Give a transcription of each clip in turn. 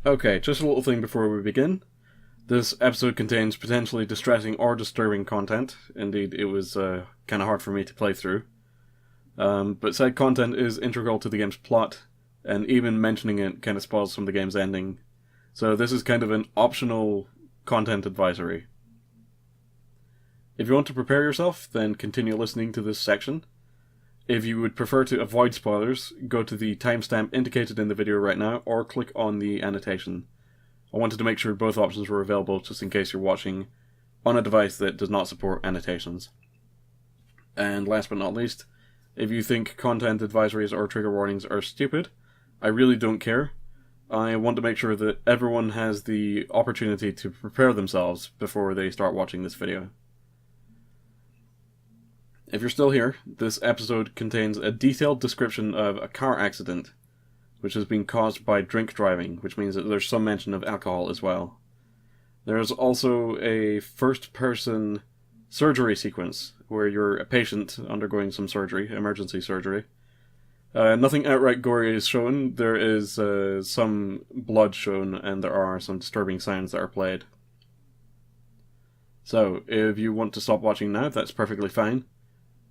Okay, just a little thing before we begin. This episode contains potentially distressing or disturbing content. Indeed, it was kind of hard for me to play through. But said content is integral to the game's plot, and even mentioning it kind of spoils some of the game's ending. So this is kind of an optional content advisory. If you want to prepare yourself, then continue listening to this section. If you would prefer to avoid spoilers, go to the timestamp indicated in the video right now, or click on the annotation. I wanted to make sure both options were available just in case you're watching on a device that does not support annotations. And last but not least, if you think content advisories or trigger warnings are stupid, I really don't care. I want to make sure that everyone has the opportunity to prepare themselves before they start watching this video. If you're still here, this episode contains a detailed description of a car accident, which has been caused by drink driving, which means that there's some mention of alcohol as well. There's also a first-person surgery sequence, where you're a patient undergoing some surgery, emergency surgery. Nothing outright gory is shown, there is some blood shown, and there are some disturbing sounds that are played. So, if you want to stop watching now, that's perfectly fine.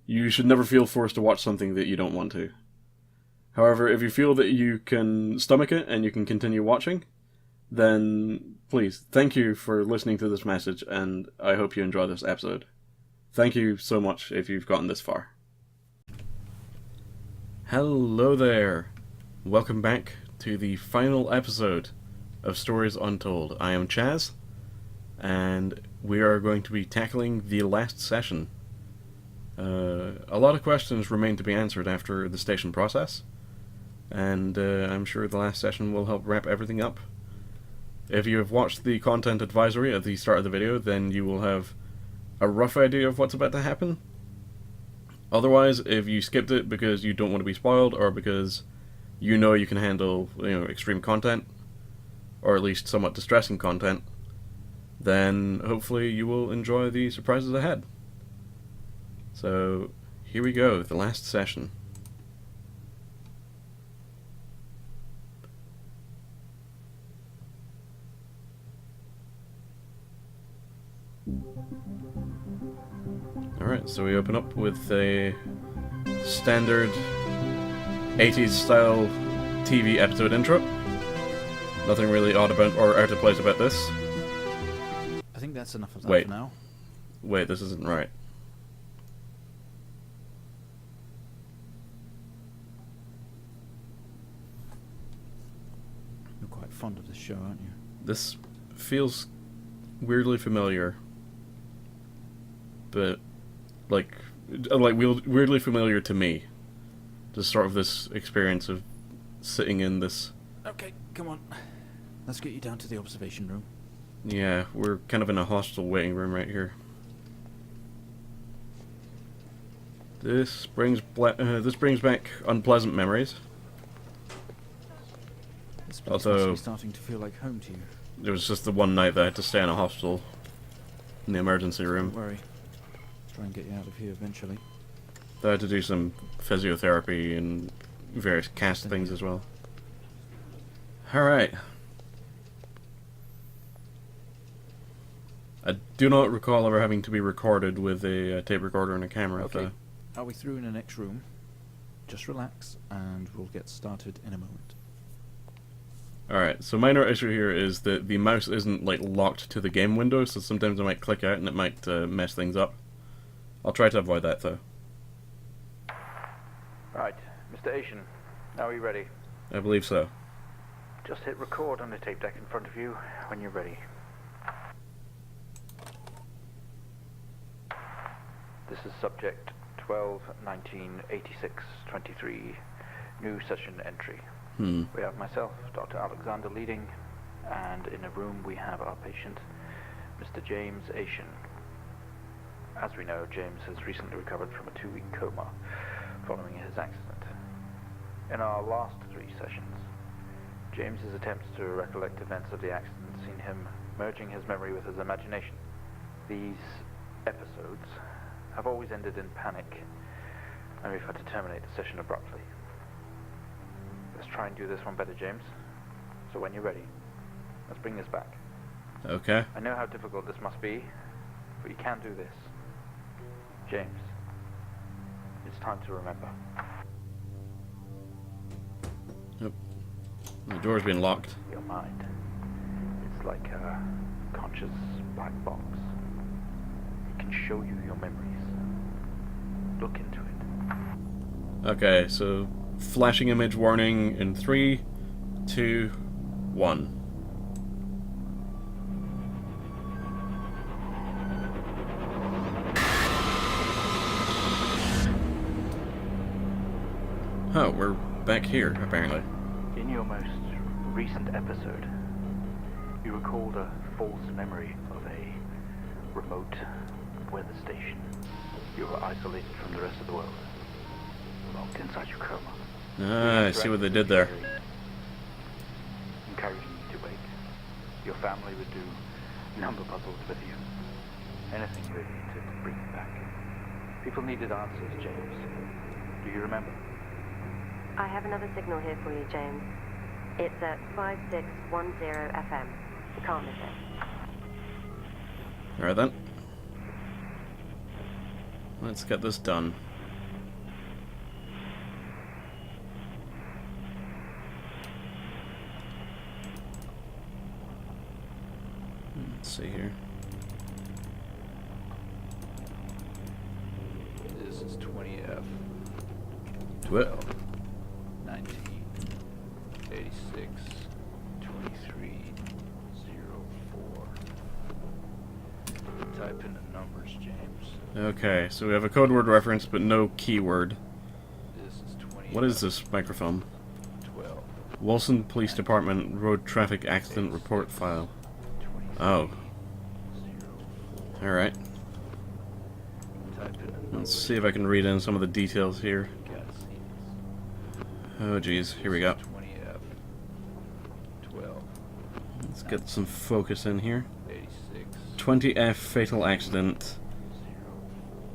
You should never feel forced to watch something that you don't want to. However, if you feel that you can stomach it and you can continue watching, then please, thank you for listening to this message, and I hope you enjoy this episode. Thank you so much if you've gotten this far. Hello there. Welcome back to the final episode of Stories Untold. I am Chaz, and we are going to be tackling the last session. A lot of questions remain to be answered after the station process, and I'm sure the last session will help wrap everything up. If you have watched the content advisory at the start of the video, then you will have a rough idea of what's about to happen. Otherwise, if you skipped it because you don't want to be spoiled, or because you know you can handle extreme content, or at least somewhat distressing content, then hopefully you will enjoy the surprises ahead. So, here we go, the last session. Alright, so we open up with a standard 80s style TV episode intro. Nothing really odd about or out of place about this. I think that's enough of that for now. Wait, this isn't right. You're quite fond of this show, aren't you? This feels weirdly familiar. But weirdly familiar to me. Just sort of this experience of sitting in this... Okay, come on. Let's get you down to the observation room. Yeah, we're kind of in a hostel waiting room right here. This brings back unpleasant memories. This place must be starting to feel like home to you. There was just the one night that I had to stay in a hostel in the emergency room. Don't worry. Try and get you out of here eventually. I had to do some physiotherapy and various cast things as well. Alright. I do not recall ever having to be recorded with a tape recorder and a camera. Okay. Are we through in the next room? Just relax and we'll get started in a moment. Alright, so minor issue here is that the mouse isn't locked to the game window, so sometimes I might click out and it might mess things up. I'll try to avoid that though. Right, Mr. Asian, are we ready? I believe so. Just hit record on the tape deck in front of you when you're ready. This is subject 12-19-86-23, new session entry. We have myself, Dr. Alexander leading, and in a room we have our patient, Mr. James Asian. As we know, James has recently recovered from a 2-week coma following his accident. In our last 3 sessions, James's attempts to recollect events of the accident seen him merging his memory with his imagination. These episodes have always ended in panic, and we've had to terminate the session abruptly. Let's try and do this one better, James. So when you're ready, Let's bring this back. Okay. I know how difficult this must be, but you can do this. James, it's time to remember. Yep. The door's been locked. Your mind. It's like a conscious black box. It can show you your memories. Look into it. Okay, so flashing image warning in 3, 2, 1. Oh, we're back here, apparently. In your most recent episode, you recalled a false memory of a remote weather station. You were isolated from the rest of the world, locked inside your coma. Ah, I see what they did there. Encouraging you to wake. Your family would do number puzzles with you. Anything really to bring you back. People needed answers, James. Do you remember? I have another signal here for you, James. It's at 5610 FM. Can't miss it. Alright then. Let's get this done. Let's see here. This is 20F. What? 19, 86, 23, 04. Type in the numbers, James. Okay, so we have a code word reference, but no keyword. This is 20. What is this microphone? 12. Wilson Police Department Road Traffic Accident Report File. 23, Oh. 04. Alright. Type in the Let's numbers. see if I can read in some of the details here. Gotta see this. Oh geez, here we go. 20F. 12. Let's get some focus in here. 86. 20F fatal accident.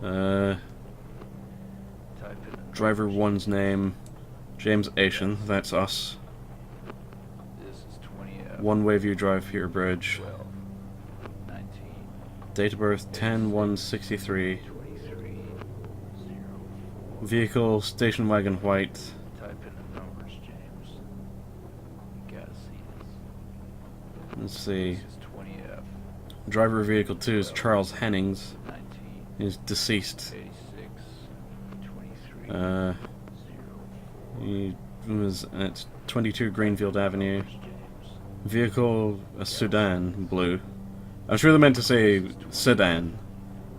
0. Type in the Driver numbers. 1's name. James Asian, that's us. This is 20F. One Wayview Drive here bridge. 12. 19. Date of birth 10/1/63. 23. 0. Vehicle station wagon white. Type in the numbers, James. You gotta see this. Let's see. This is 20F. Driver of vehicle 2 is Charles Hennings. 19. He's deceased. 86. 23. Uh, 0. he was at 22 Greenfield Avenue. James. Vehicle a sedan, blue. I'm sure they meant to say sedan,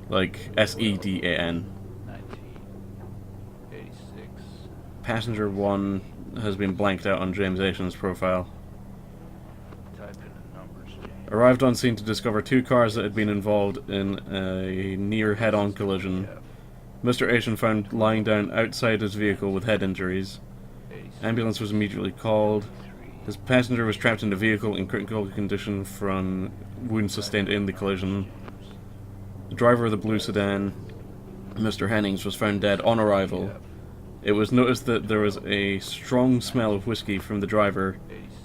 like SEDAN. 19. 86. Passenger 1 has been blanked out on James Asian's profile. Type in the numbers, James. Arrived on scene to discover 2 cars that had been involved in a near head-on collision. Mr. Asian found lying down outside his vehicle with head injuries. 86. Ambulance was immediately called. His passenger was trapped in the vehicle in critical condition from wounds sustained in the collision. The driver of the blue sedan, Mr. Hennings, was found dead on arrival. It was noticed that there was a strong smell of whiskey from the driver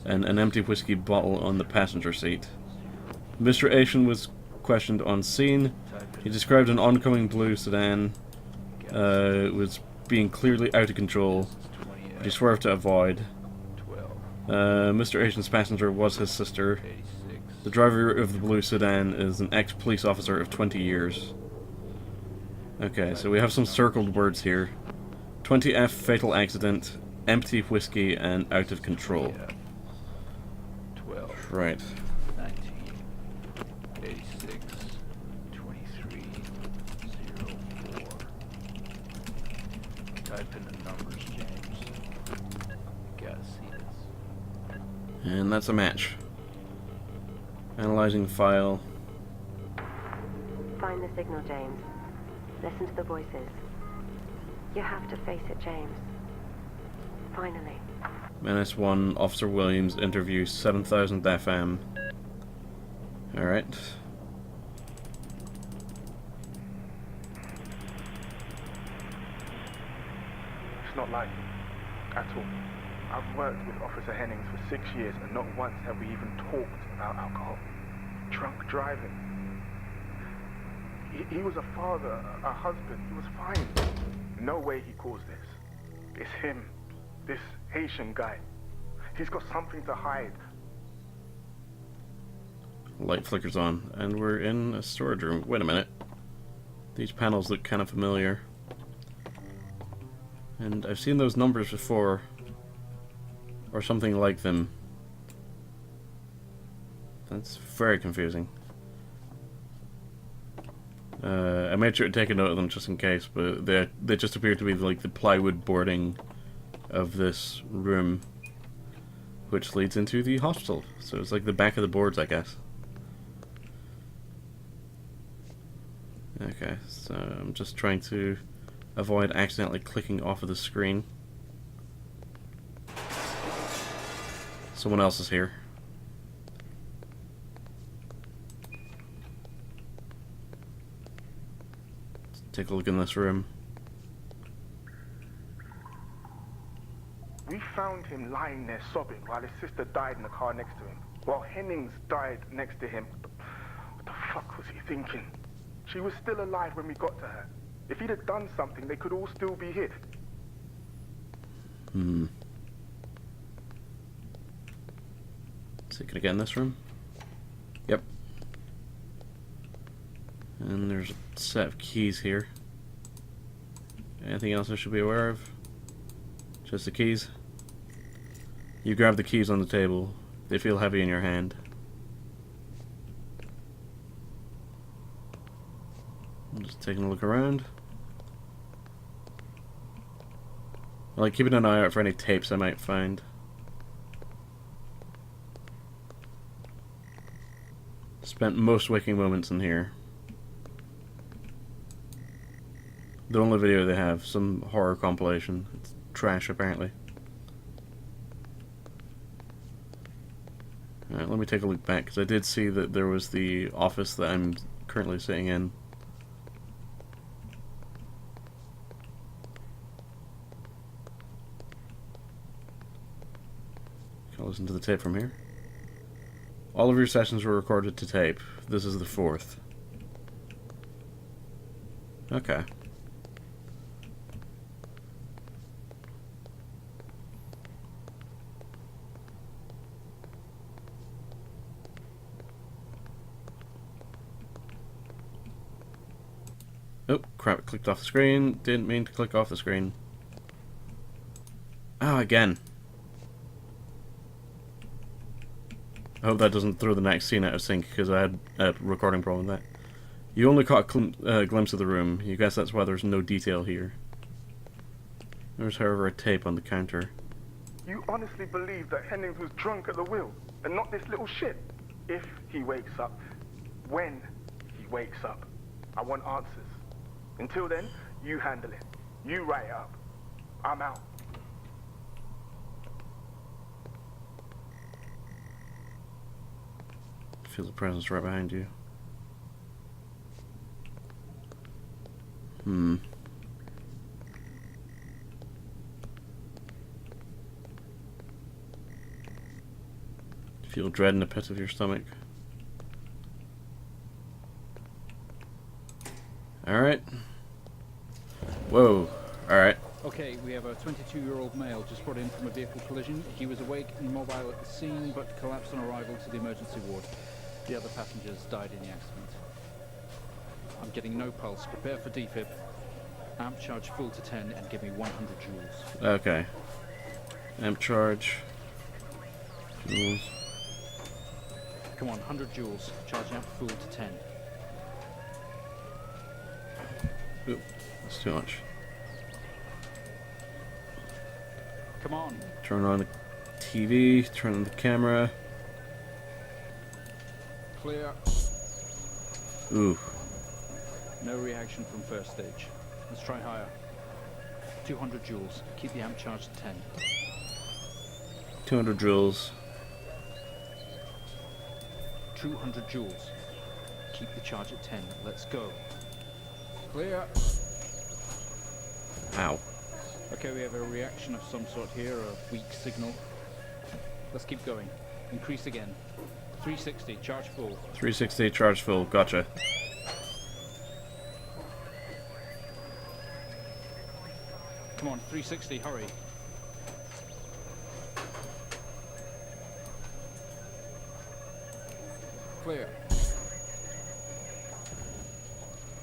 and an empty whiskey bottle on the passenger seat. Mr. Asian was questioned on scene. He described an oncoming blue sedan. It was being clearly out of control, but he swerved to avoid. 12. Mr. Asian's passenger was his sister. 86. The driver of the blue sedan is an ex-police officer of 20 years. Okay, so we have some circled words here. 20F fatal accident, empty whiskey, and out of control. 12. Right. 19. 86. 23. 04. Type in the numbers, James. You gotta see this. And that's a match. Analyzing file. Find the signal, James. Listen to the voices. You have to face it, James. Finally. NS1, Officer Williams, interview 7000 FM. Alright. It's not lying at all. I've worked with Officer Hennings for 6 years, and not once have we even talked about alcohol. Drunk driving. He was a father, a husband. He was fine. No way he caused this. It's him, this Haitian guy. He's got something to hide. Light flickers on, and we're in a storage room. Wait a minute. These panels look kind of familiar. And I've seen those numbers before. Or something like them. That's very confusing. I made sure to take a note of them just in case, but they just appear to be like the plywood boarding of this room, which leads into the hospital. So it's like the back of the boards, I guess. Okay, so I'm just trying to avoid accidentally clicking off of the screen. Someone else is here. Let's take a look in this room. We found him lying there sobbing while his sister died in the car next to him. While Hennings died next to him. What the fuck was he thinking? She was still alive when we got to her. If he'd have done something, they could all still be here. Is it gonna get in this room? Yep. And there's a set of keys here. Anything else I should be aware of? Just the keys? You grab the keys on the table. They feel heavy in your hand. I'm just taking a look around. I like keeping an eye out for any tapes I might find. Spent most waking moments in here. The only video they have, some horror compilation. It's trash, apparently. Alright, let me take a look back, because I did see that there was the office that I'm currently sitting in. Can I listen to the tape from here? All of your sessions were recorded to tape. This is the 4th. Okay. Oh, crap, it clicked off the screen. Didn't mean to click off the screen. Oh, again. I hope that doesn't throw the next scene out of sync, because I had a recording problem with that. You only caught a glimpse of the room. You guess that's why there's no detail here. There's, however, a tape on the counter. You honestly believe that Hennings was drunk at the wheel, and not this little shit? If he wakes up, when he wakes up, I want answers. Until then, you handle it. You write it up. I'm out. Feel the presence right behind you. Feel dread in the pit of your stomach. Alright. Whoa. Alright. Okay, we have a 22-year-old male just brought in from a vehicle collision. He was awake and mobile at the scene, but collapsed on arrival to the emergency ward. The other passengers died in the accident. I'm getting no pulse. Prepare for defib. Amp charge full to 10 and give me 100 joules. Okay. Amp charge. Joules. Come on, 100 joules. Charge amp full to 10. Oop, that's too much. Come on. Turn on the TV, turn on the camera. Clear. Ooh. No reaction from first stage. Let's try higher. 200 joules. Keep the amp charged at 10. 200 joules. 200 joules. Keep the charge at 10. Let's go. Clear. Ow. Okay, we have a reaction of some sort here, a weak signal. Let's keep going. Increase again. 360, charge full. 360, charge full, gotcha. Come on, 360, hurry. Clear.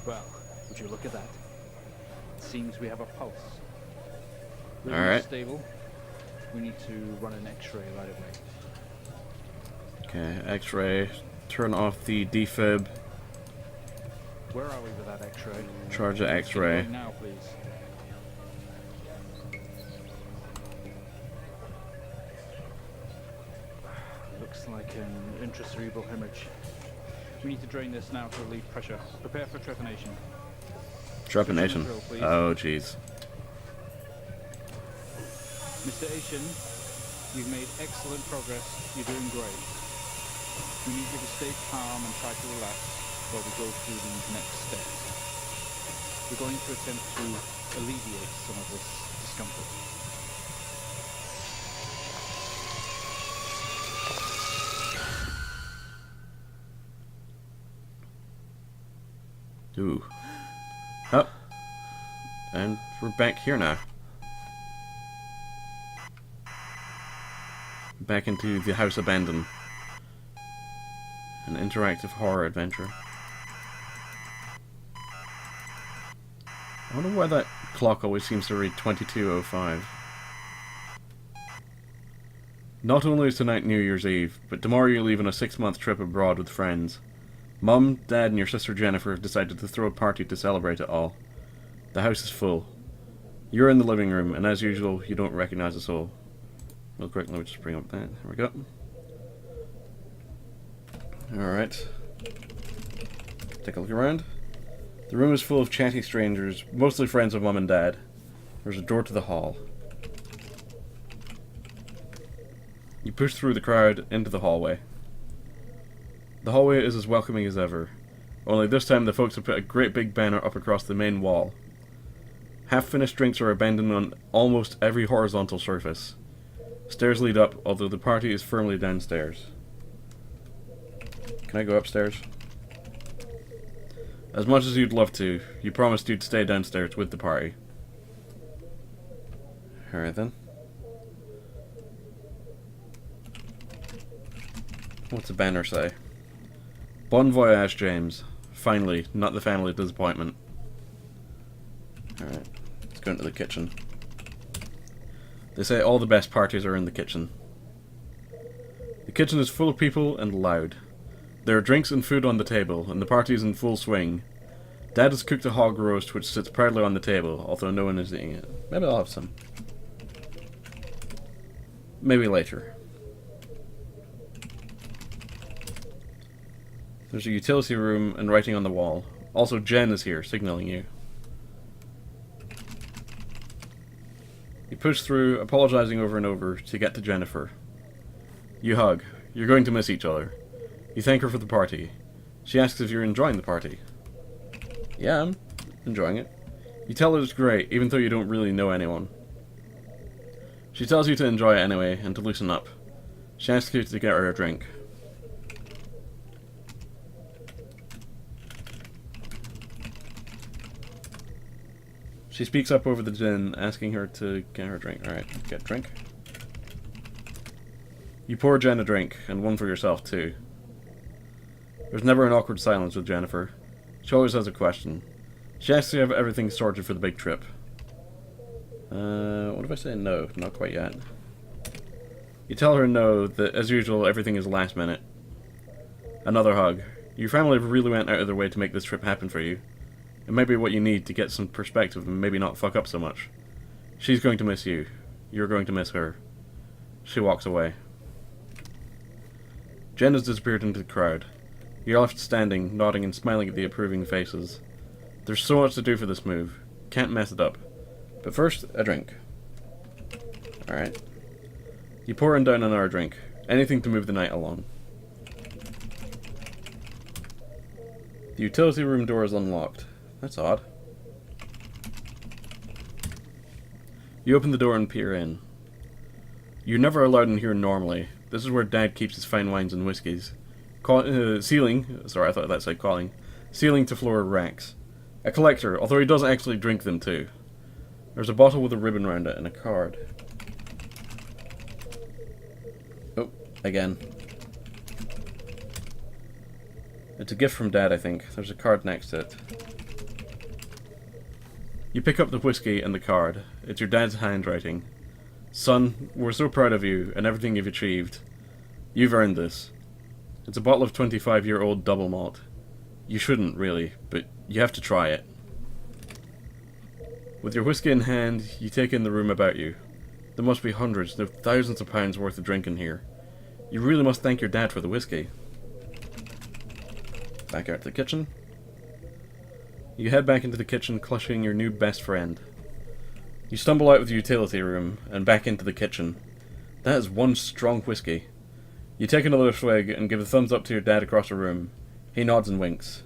Well, would you look at that? It seems we have a pulse. Rhythm is Alright. stable. We need to run an X-ray right away. Okay, X-ray. Turn off the defib. Where are we with that X-ray? Charge the X-ray. Now, please. Looks like an intracerebral hemorrhage. We need to drain this now to relieve pressure. Prepare for trepanation. Trepanation. Drill, please. Oh, jeez. Mr. Asian, you've made excellent progress. You're doing great. We need you to stay calm and try to relax while we go through these next steps. We're going to attempt to alleviate some of this discomfort. Ooh. Oh. And we're back here now. Back into the house abandoned. An interactive horror adventure. I wonder why that clock always seems to read 22:05. Not only is tonight New Year's Eve, but tomorrow you're leaving a 6-month trip abroad with friends. Mum, Dad, and your sister Jennifer have decided to throw a party to celebrate it all. The house is full. You're in the living room, and as usual, you don't recognize a soul. Real quick, let me just bring up that. There we go. Alright. Take a look around. The room is full of chatty strangers, mostly friends of Mum and Dad. There's a door to the hall. You push through the crowd into the hallway. The hallway is as welcoming as ever, only this time the folks have put a great big banner up across the main wall. Half-finished drinks are abandoned on almost every horizontal surface. Stairs lead up, although the party is firmly downstairs. Can I go upstairs? As much as you'd love to, you promised you'd stay downstairs with the party. Alright then. What's the banner say? Bon voyage, James. Finally, not the family disappointment. Alright, let's go into the kitchen. They say all the best parties are in the kitchen. The kitchen is full of people and loud. There are drinks and food on the table, and the party is in full swing. Dad has cooked a hog roast which sits proudly on the table, although no one is eating it. Maybe I'll have some. Maybe later. There's a utility room and writing on the wall. Also, Jen is here, signaling you. You push through, apologizing over and over, to get to Jennifer. You hug. You're going to miss each other. You thank her for the party. She asks if you're enjoying the party. Yeah, I'm enjoying it. You tell her it's great, even though you don't really know anyone. She tells you to enjoy it anyway, and to loosen up. She asks you to get her a drink. She speaks up over the gin, asking her to get her a drink. Alright, get a drink. You pour Jen a drink, and one for yourself too. There's never an awkward silence with Jennifer. She always has a question. She asks if you have everything sorted for the big trip. What if I say no? Not quite yet. You tell her no, that as usual everything is last minute. Another hug. Your family really went out of their way to make this trip happen for you. It may be what you need to get some perspective and maybe not fuck up so much. She's going to miss you. You're going to miss her. She walks away. Jen has disappeared into the crowd. You're left standing, nodding and smiling at the approving faces. There's so much to do for this move. Can't mess it up. But first, a drink. Alright. You pour in down another drink. Anything to move the night along. The utility room door is unlocked. That's odd. You open the door and peer in. You're never allowed in here normally. This is where Dad keeps his fine wines and whiskies. Ceiling to floor racks. A collector, although he doesn't actually drink them too. There's a bottle with a ribbon around it and a card. Oh, again. It's a gift from Dad, I think. There's a card next to it. You pick up the whiskey and the card. It's your dad's handwriting. Son, we're so proud of you and everything you've achieved. You've earned this. It's a bottle of 25-year-old double malt. You shouldn't, really, but you have to try it. With your whiskey in hand, you take in the room about you. There must be hundreds, no thousands of pounds worth of drink in here. You really must thank your dad for the whiskey. Back out to the kitchen. You head back into the kitchen, clutching your new best friend. You stumble out of the utility room, and back into the kitchen. That is one strong whiskey. You take another swig, and give a thumbs up to your dad across the room. He nods and winks.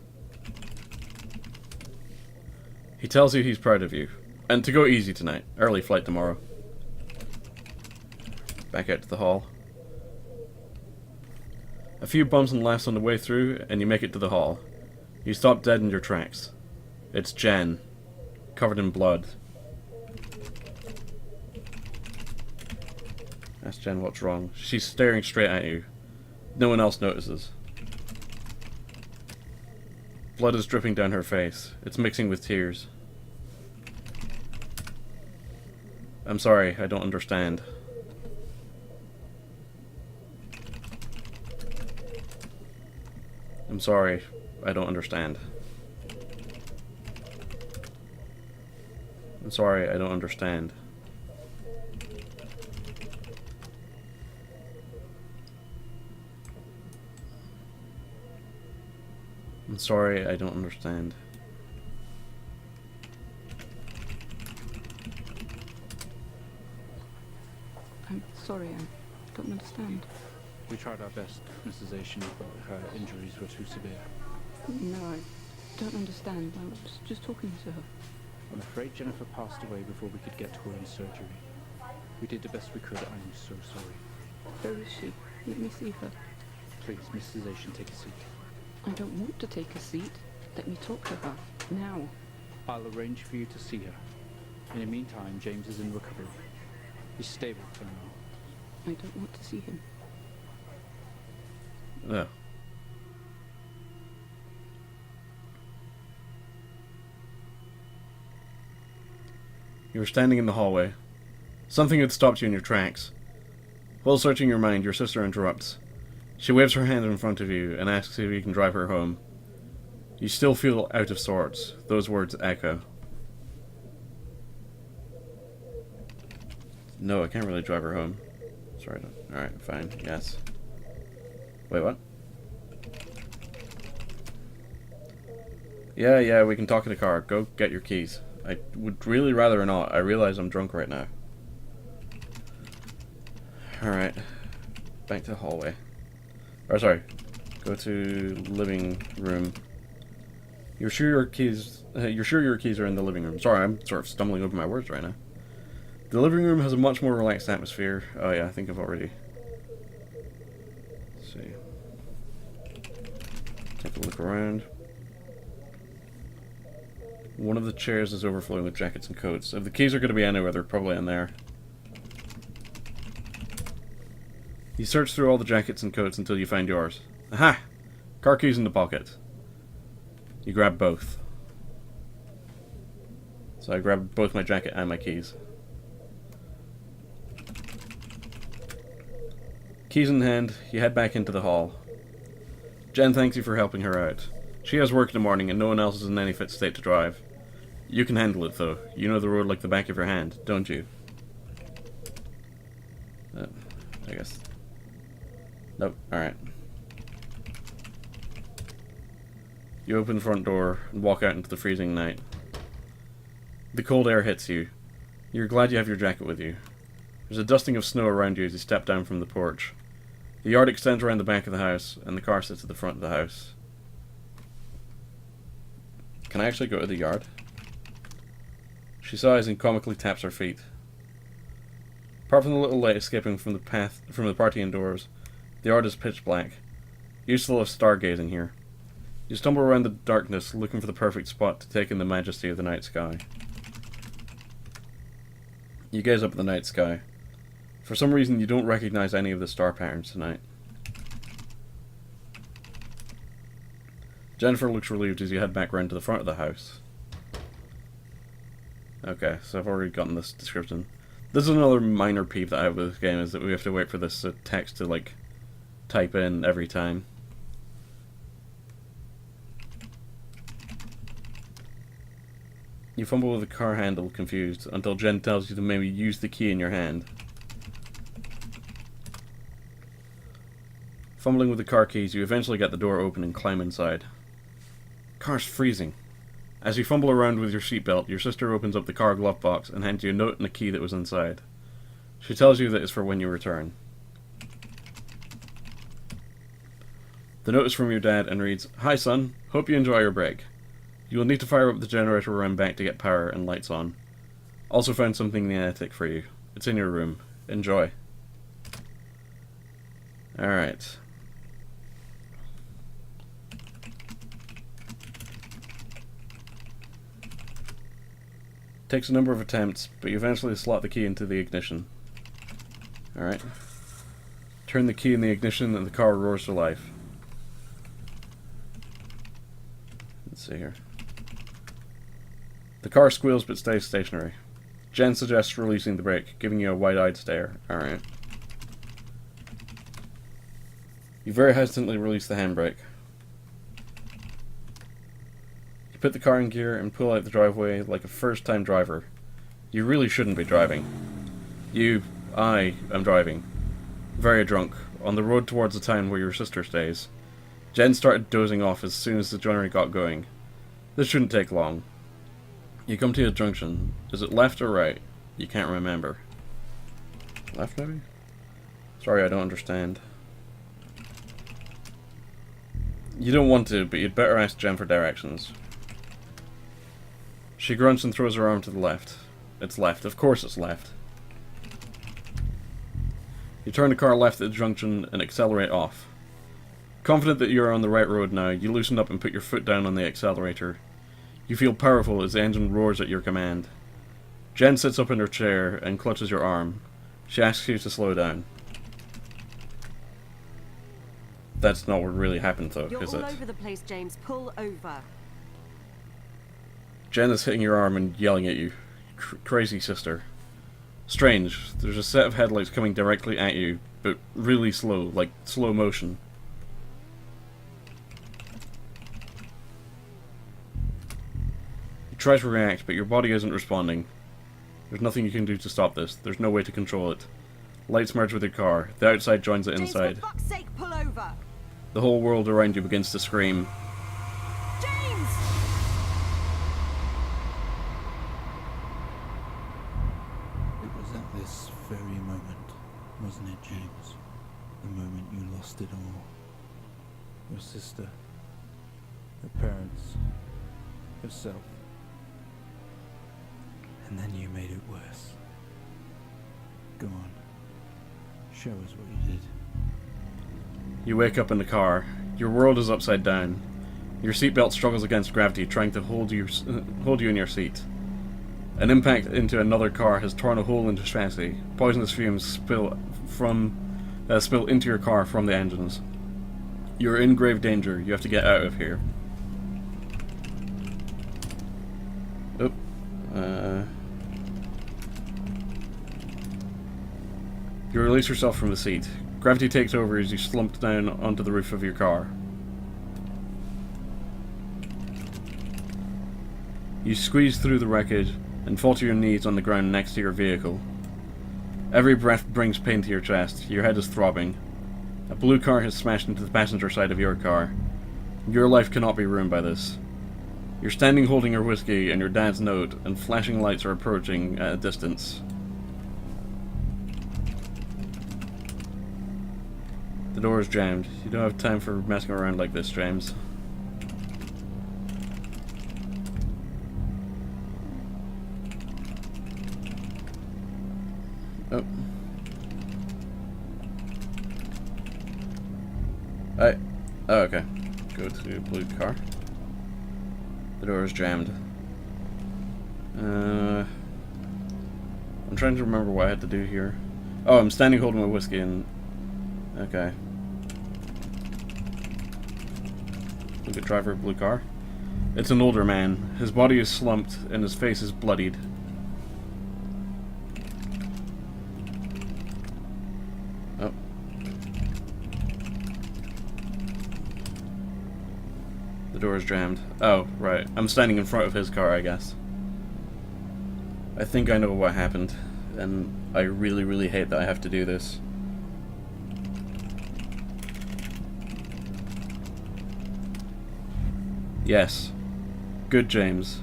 He tells you he's proud of you. And to go easy tonight. Early flight tomorrow. Back out to the hall. A few bumps and laughs on the way through, and you make it to the hall. You stop dead in your tracks. It's Jen, covered in blood. Ask Jen what's wrong. She's staring straight at you. No one else notices. Blood is dripping down her face. It's mixing with tears. I'm sorry, I don't understand. I'm sorry, I don't understand. I'm sorry, I don't understand. I'm sorry, I don't understand. I'm sorry, I don't understand. We tried our best, Mrs. Asian, but her injuries were too severe. No, I don't understand. I was just talking to her. I'm afraid Jennifer passed away before we could get to her in surgery. We did the best we could. I'm so sorry. Where is she? Let me see her. Please, Mrs. Asian, take a seat. I don't want to take a seat. Let me talk to her. Now. I'll arrange for you to see her. In the meantime, James is in recovery. He's stable for now. I don't want to see him. Oh. You were standing in the hallway. Something had stopped you in your tracks. While searching your mind, your sister interrupts. She waves her hand in front of you and asks if you can drive her home. You still feel out of sorts. Those words echo. No, I can't really drive her home. Sorry. Alright, fine. Yes. Wait, what? Yeah, we can talk in the car. Go get your keys. I would really rather not. I realize I'm drunk right now. Alright. Back to the hallway. Or sorry. Go to living room. You're sure your keys are in the living room. Sorry, I'm sort of stumbling over my words right now. The living room has a much more relaxed atmosphere. Oh yeah, I think I've already... Let's see. Take a look around. One of the chairs is overflowing with jackets and coats. If the keys are going to be anywhere, they're probably in there. You search through all the jackets and coats until you find yours. Aha! Car keys in the pocket. You grab both. So I grab both my jacket and my keys. Keys in hand, you head back into the hall. Jen thanks you for helping her out. She has work in the morning and no one else is in any fit state to drive. You can handle it though. You know the road like the back of your hand, don't you? I guess. Nope, alright. You open the front door and walk out into the freezing night. The cold air hits you. You're glad you have your jacket with you. There's a dusting of snow around you as you step down from the porch. The yard extends around the back of the house, and the car sits at the front of the house. Can I actually go to the yard? She sighs and comically taps her feet. Apart from the little light escaping from the party indoors, the yard is pitch black. You still have stargazing here. You stumble around the darkness, looking for the perfect spot to take in the majesty of the night sky. You gaze up at the night sky. For some reason, you don't recognize any of the star patterns tonight. Jennifer looks relieved as you head back round to the front of the house. Okay, so I've already gotten this description. This is another minor peeve that I have with this game, is that we have to wait for this text to, like, type in every time. You fumble with the car handle, confused, until Jen tells you to maybe use the key in your hand. Fumbling with the car keys, you eventually get the door open and climb inside. Car's freezing. As you fumble around with your seatbelt, your sister opens up the car glove box and hands you a note and a key that was inside. She tells you that it's for when you return. The note is from your dad and reads, "Hi son, hope you enjoy your break. You will need to fire up the generator around back to get power and lights on. Also found something in the attic for you. It's in your room. Enjoy." Alright. Takes a number of attempts, but you eventually slot the key into the ignition. Alright. Turn the key in the ignition and the car roars to life. Let's see here. The car squeals but stays stationary. Jen suggests releasing the brake, giving you a wide-eyed stare. Alright. You very hesitantly release the handbrake. You put the car in gear and pull out the driveway like a first-time driver. You really shouldn't be driving. I am driving. Very drunk, on the road towards the town where your sister stays. Jen started dozing off as soon as the journey got going. This shouldn't take long. You come to a junction. Is it left or right? You can't remember. Left, maybe? Sorry, I don't understand. You don't want to, but you'd better ask Jen for directions. She grunts and throws her arm to the left. It's left. Of course it's left. You turn the car left at the junction and accelerate off. Confident that you're on the right road now, you loosen up and put your foot down on the accelerator. You feel powerful as the engine roars at your command. Jen sits up in her chair and clutches your arm. She asks you to slow down. That's not what really happened, though, You're is it? all over the place, James. Pull over. Jen is hitting your arm and yelling at you. Crazy sister. Strange. There's a set of headlights coming directly at you, but really slow, like slow motion. You try to react, but your body isn't responding. There's nothing you can do to stop this. There's no way to control it. Lights merge with your car. The outside joins the inside. James, for fuck's sake, pull over! The whole world around you begins to scream. James! It was at this very moment, wasn't it, James? The moment you lost it all. Your sister, your parents, yourself. And then you made it worse. Go on. Show us what you did. You wake up in the car. Your world is upside down. Your seatbelt struggles against gravity, trying to hold you in your seat. An impact into another car has torn a hole into chassis. Poisonous fumes spill into your car from the engines. You're in grave danger. You have to get out of here. Oop. You release yourself from the seat. Gravity takes over as you slump down onto the roof of your car. You squeeze through the wreckage and fall to your knees on the ground next to your vehicle. Every breath brings pain to your chest. Your head is throbbing. A blue car has smashed into the passenger side of your car. Your life cannot be ruined by this. You're standing holding your whiskey and your dad's note, and flashing lights are approaching at a distance. The door is jammed. You don't have time for messing around like this, James. Oh. Oh, okay. Go to blue car. The door is jammed. I'm trying to remember what I had to do here. Oh, I'm standing holding my whiskey and... Okay. Look at driver of blue car. It's an older man. His body is slumped and his face is bloodied. Oh. The door is jammed. Oh, right. I'm standing in front of his car, I guess. I think I know what happened, and I really, really hate that I have to do this. Yes. Good, James.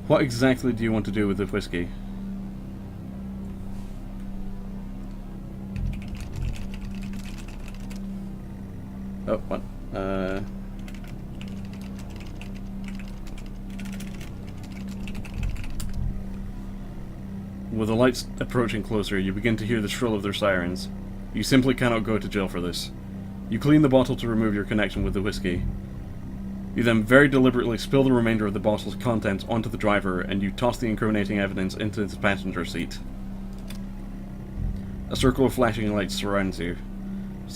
What exactly do you want to do with the whiskey? Oh, what? With the lights approaching closer, you begin to hear the shrill of their sirens. You simply cannot go to jail for this. You clean the bottle to remove your connection with the whiskey. You then very deliberately spill the remainder of the bottle's contents onto the driver, and you toss the incriminating evidence into the passenger seat. A circle of flashing lights surrounds you,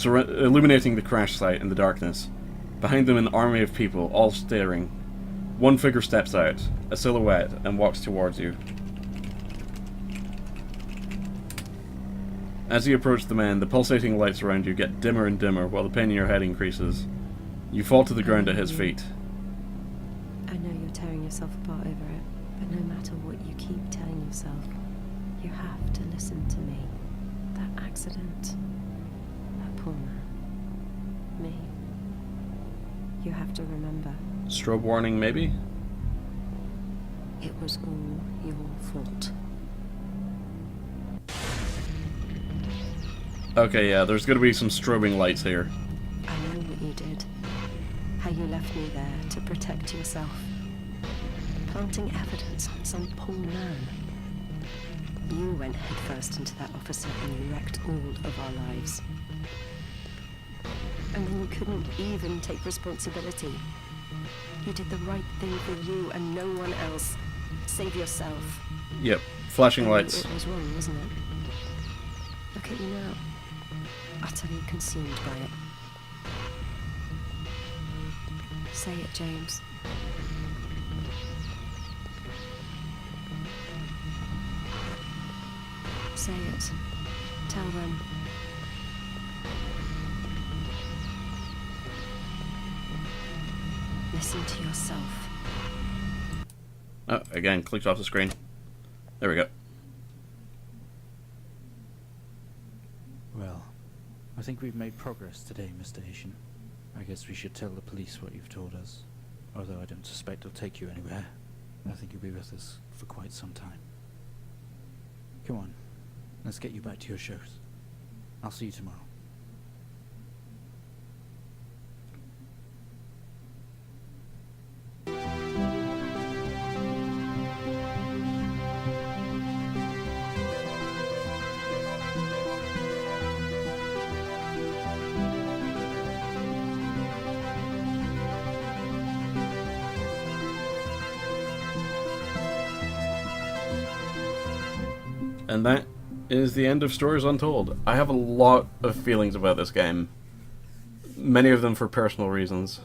illuminating the crash site in the darkness. Behind them, an army of people, all staring. One figure steps out, a silhouette, and walks towards you. As you approach the man, the pulsating lights around you get dimmer and dimmer while the pain in your head increases. You fall to the ground at his feet. I know you're tearing yourself apart over it, but no matter what you keep telling yourself, you have to listen to me. That accident, that poor man, me. You have to remember. Strobe warning, maybe? It was all your fault. Okay, yeah, there's gonna be some strobing lights here. I know what you did. How you left me there to protect yourself. Planting evidence on some poor man. You went headfirst into that officer and you wrecked all of our lives. And then you couldn't even take responsibility. You did the right thing for you and no one else. Save yourself. Yep, flashing lights. It was wrong, wasn't it? Look at you now. Utterly consumed by it. Say it, James. Say it. Tell them. Listen to yourself. Oh, again, clicked off the screen. There we go. Well, I think we've made progress today, Mr. Asian. I guess we should tell the police what you've told us. Although I don't suspect it'll take you anywhere. I think you'll be with us for quite some time. Come on, let's get you back to your shows. I'll see you tomorrow. And that is the end of Stories Untold. I have a lot of feelings about this game. Many of them for personal reasons.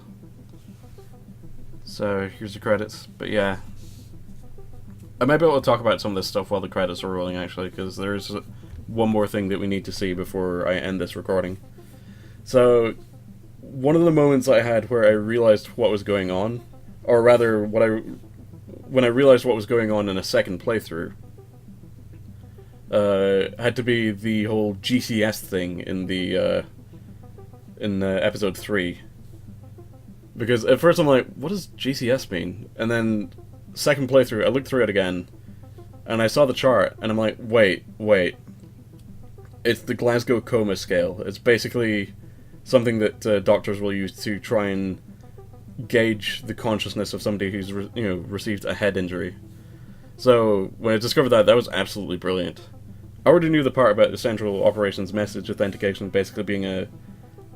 So, here's the credits. But yeah. I might be able to talk about some of this stuff while the credits are rolling, actually, because there's one more thing that we need to see before I end this recording. So, one of the moments I had where I realized what was going on, or rather, when I realized what was going on in a second playthrough, had to be the whole GCS thing in the episode 3. Because at first I'm like, what does GCS mean? And then second playthrough, I looked through it again, and I saw the chart, and I'm like, wait. It's the Glasgow Coma Scale. It's basically something that doctors will use to try and gauge the consciousness of somebody who's received a head injury. So when I discovered that was absolutely brilliant. I already knew the part about the Central Operations Message Authentication basically being a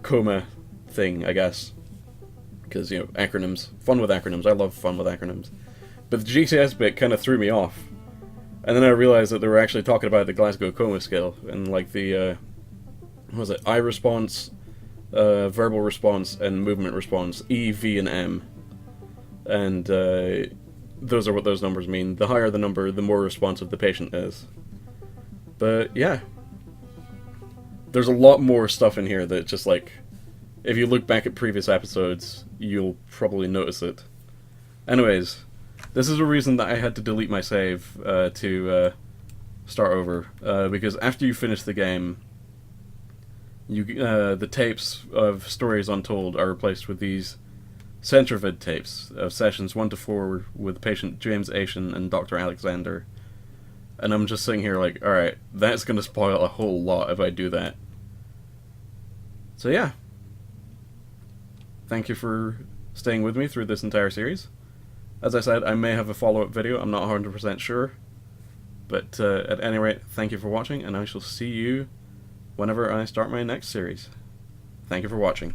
coma thing, I guess. Because, you know, acronyms. Fun with acronyms. I love fun with acronyms. But the GCS bit kind of threw me off. And then I realized that they were actually talking about the Glasgow Coma Scale. And, like, the, what was it? Eye response, verbal response, and movement response. E, V, and M. And, those are what those numbers mean. The higher the number, the more responsive the patient is. But, yeah. There's a lot more stuff in here that just, like, if you look back at previous episodes, you'll probably notice it. Anyways, this is a reason that I had to delete my save to start over. Because after you finish the game, the tapes of Stories Untold are replaced with these Centrovid tapes of sessions 1 to 4 with patient James Asian and Dr. Alexander. And I'm just sitting here like, alright, that's going to spoil a whole lot if I do that. So yeah. Thank you for staying with me through this entire series. As I said, I may have a follow-up video, I'm not 100% sure. But at any rate, thank you for watching, and I shall see you whenever I start my next series. Thank you for watching.